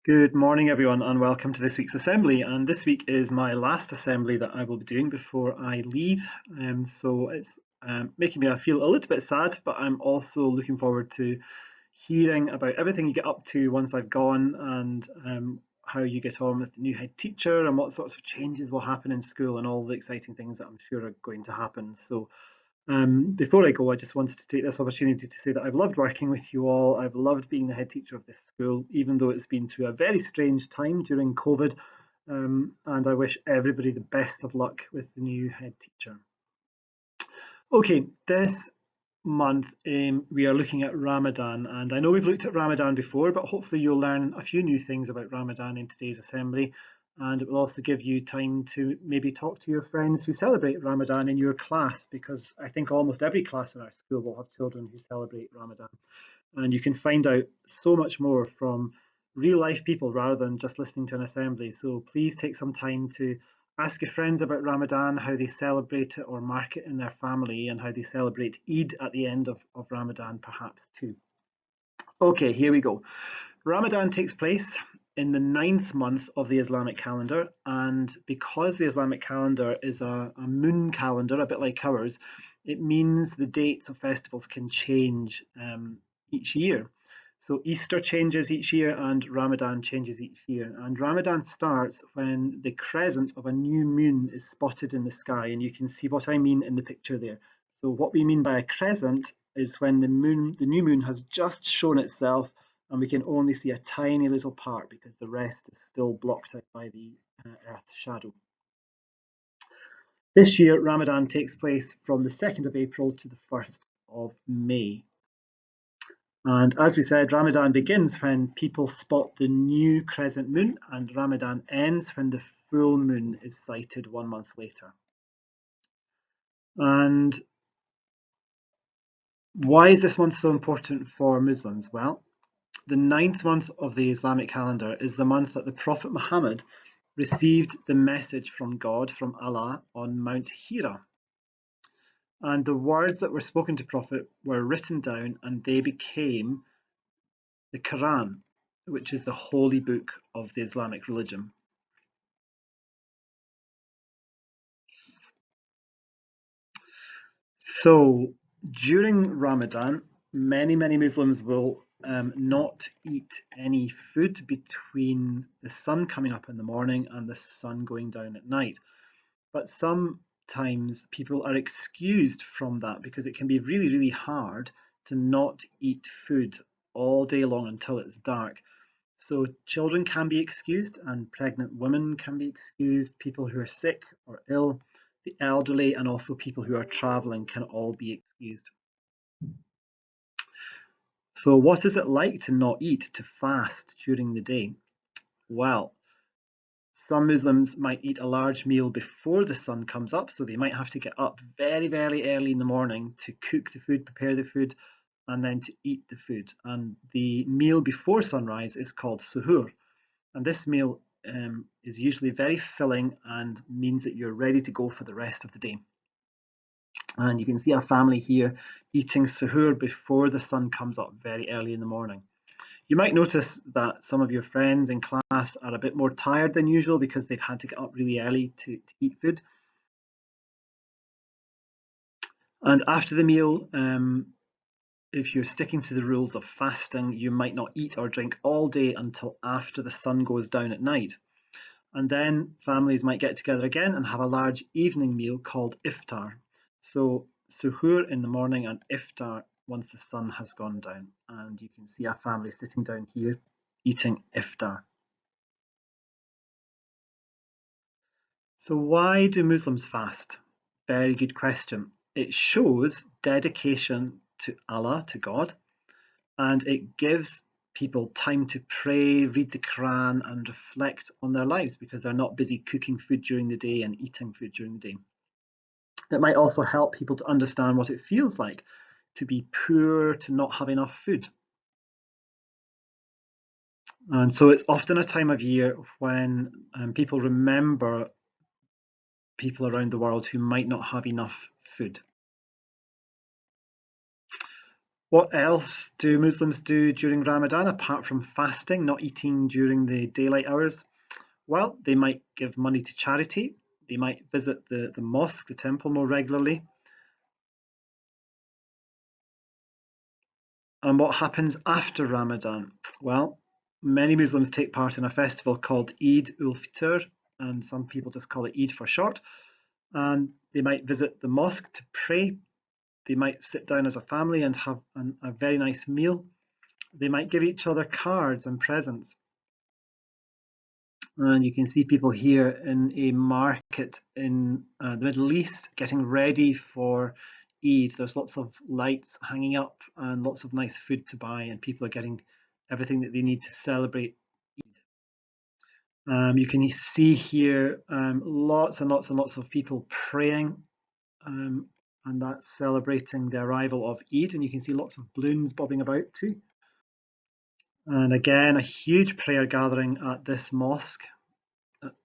Good morning, everyone, and welcome to this week's assembly. And this week is my last assembly that I will be doing before I leave. So it's making me feel a little bit sad, but I'm also looking forward to hearing about everything you get up to once I've gone, and how you get on with the new head teacher and what sorts of changes will happen in school and all the exciting things that I'm sure are going to happen. So before I go, I just wanted to take this opportunity to say that I've loved working with you all. I've loved being the head teacher of this school, even though it's been through a very strange time during COVID. And I wish everybody the best of luck with the new head teacher. Okay, this month we are looking at Ramadan, and I know we've looked at Ramadan before, but hopefully you'll learn a few new things about Ramadan in today's assembly, and it will also give you time to maybe talk to your friends who celebrate Ramadan in your class, because I think almost every class in our school will have children who celebrate Ramadan, and you can find out so much more from real life people rather than just listening to an assembly. So please take some time to ask your friends about Ramadan, how they celebrate it or mark it in their family, and how they celebrate Eid at the end of Ramadan perhaps too. Okay, here we go. Ramadan takes place in the 9th month of the Islamic calendar, and because the Islamic calendar is a moon calendar, a bit like ours, it means the dates of festivals can change each year. So Easter changes each year and Ramadan changes each year. And Ramadan starts when the crescent of a new moon is spotted in the sky. And you can see what I mean in the picture there. So what we mean by a crescent is when the new moon has just shown itself and we can only see a tiny little part because the rest is still blocked out by the Earth's shadow. This year, Ramadan takes place from the 2nd of April to the 1st of May. And as we said, Ramadan begins when people spot the new crescent moon, and Ramadan ends when the full moon is sighted 1 month later. And why is this month so important for Muslims? Well, the 9th month of the Islamic calendar is the month that the Prophet Muhammad received the message from God, from Allah, on Mount Hira. And the words that were spoken to Prophet were written down and they became the Quran, which is the holy book of the Islamic religion. So during Ramadan, many Muslims will not eat any food between the sun coming up in the morning and the sun going down at night. But sometimes people are excused from that because it can be really hard to not eat food all day long until it's dark. So children can be excused and pregnant women can be excused, people who are sick or ill, the elderly, and also people who are traveling can all be excused. So what is it like to not eat, to fast during the day? Well, some Muslims might eat a large meal before the sun comes up, so they might have to get up very early in the morning to cook the food, prepare the food, and then to eat the food. And the meal before sunrise is called suhoor. And this meal is usually very filling and means that you're ready to go for the rest of the day. And you can see a family here eating suhoor before the sun comes up very early in the morning. You might notice that some of your friends in class are a bit more tired than usual because they've had to get up really early to eat food. And after the meal, if you're sticking to the rules of fasting, you might not eat or drink all day until after the sun goes down at night. And then families might get together again and have a large evening meal called iftar. So suhoor in the morning and iftar once the sun has gone down. And you can see a family sitting down here eating iftar. So why do Muslims fast? Very good question. It shows dedication to Allah, to God, and it gives people time to pray, read the Quran, and reflect on their lives because they're not busy cooking food during the day and eating food during the day. It might also help people to understand what it feels like to be poor, to not have enough food. And so it's often a time of year when people remember people around the world who might not have enough food. What else do Muslims do during Ramadan apart from fasting, not eating during the daylight hours? Well, they might give money to charity. They might visit the mosque, the temple more regularly. And what happens after Ramadan? Well, many Muslims take part in a festival called Eid ul-Fitr, and some people just call it Eid for short. And they might visit the mosque to pray. They might sit down as a family and have a very nice meal. They might give each other cards and presents. And you can see people here in a market in the Middle East getting ready for Eid. There's lots of lights hanging up and lots of nice food to buy, and people are getting everything that they need to celebrate Eid. You can see here lots and lots and lots of people praying, and that's celebrating the arrival of Eid. And you can see lots of balloons bobbing about too. And again, a huge prayer gathering at this mosque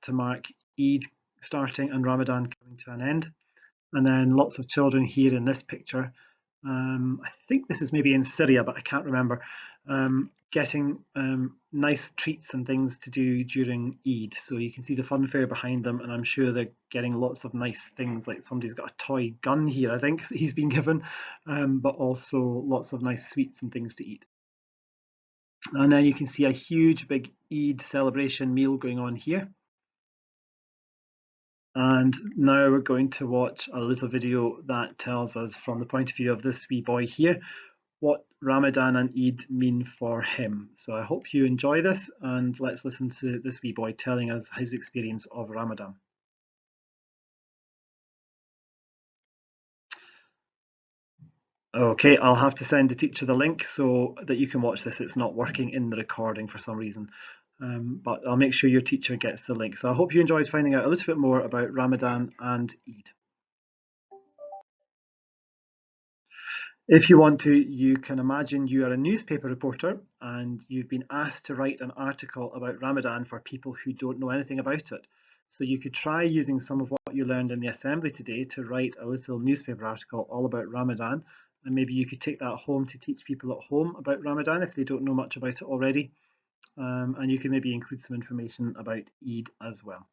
to mark Eid starting and Ramadan coming to an end. And then lots of children here in this picture. I think this is maybe in Syria, but I can't remember. Getting nice treats and things to do during Eid. So you can see the fun fair behind them, and I'm sure they're getting lots of nice things, like somebody's got a toy gun here, I think he's been given, but also lots of nice sweets and things to eat. And then you can see a huge big Eid celebration meal going on here. And now we're going to watch a little video that tells us, from the point of view of this wee boy here, what Ramadan and Eid mean for him. So I hope you enjoy this, and let's listen to this wee boy telling us his experience of Ramadan. Okay, I'll have to send the teacher the link so that you can watch this. It's not working in the recording for some reason, but I'll make sure your teacher gets the link. So I hope you enjoyed finding out a little bit more about Ramadan and Eid. If you want to, you can imagine you are a newspaper reporter and you've been asked to write an article about Ramadan for people who don't know anything about it. So you could try using some of what you learned in the assembly today to write a little newspaper article all about Ramadan, and maybe you could take that home to teach people at home about Ramadan if they don't know much about it already. And you can maybe include some information about Eid as well.